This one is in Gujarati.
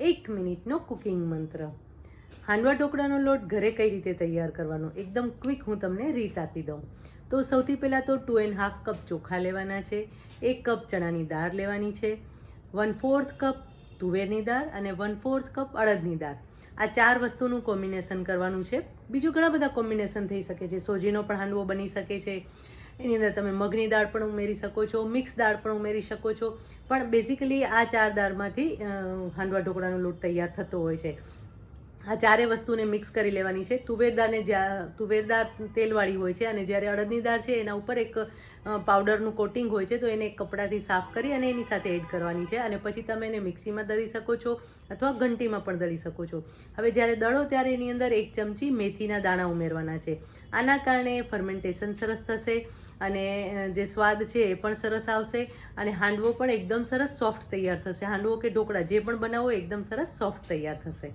1 મિનિટનો કુકિંગ મંત્ર. હાંડવા ઢોકળાનો લોટ ઘરે કઈ રીતે તૈયાર કરવાનો, એકદમ ક્વિક હું તમને રીત આપી દઉં. તો સૌથી પહેલાં તો 2.5 કપ ચોખા લેવાના છે, 1 કપ ચણાની દાળ લેવાની છે, 1/4 કપ તુવેરની દાળ અને 1/4 કપ અડદની દાળ. આ 4 વસ્તુનું કોમ્બિનેશન કરવાનું છે. બીજું ઘણા બધા કોમ્બિનેશન થઈ શકે છે. સોજીનો પણ હાંડવો બની શકે છે. એની અંદર તમે મગની દાળ પણ ઉમેરી શકો છો, મિક્સ દાળ પણ ઉમેરી શકો છો. પણ બેઝિકલી આ 4 દાળમાંથી હાંડવા ઢોકળાનો લોટ તૈયાર થતો હોય છે. આ ચારે વસ્તુને મિક્સ કરી લેવાની છે. તુવેર દાળ તેલવાળી હોય છે અને જ્યારે અડદની દાળ છે એના ઉપર એક પાવડરનું કોટિંગ હોય છે, તો એને એક કપડાથી સાફ કરી અને એની સાથે એડ કરવાની છે. અને પછી તમે એને મિક્સીમાં દળી શકો છો અથવા ઘંટીમાં પણ દળી શકો છો. હવે જ્યારે દળો ત્યારે એની અંદર 1 ચમચી મેથીના દાણા ઉમેરવાના છે. આના કારણે ફર્મેન્ટેશન સરસ થશે અને જે સ્વાદ છે એ પણ સરસ આવશે અને હાંડવો પણ એકદમ સરસ સોફ્ટ તૈયાર થશે. હાંડવો કે ઢોકળા જે પણ બનાવો એકદમ સરસ સોફ્ટ તૈયાર થશે.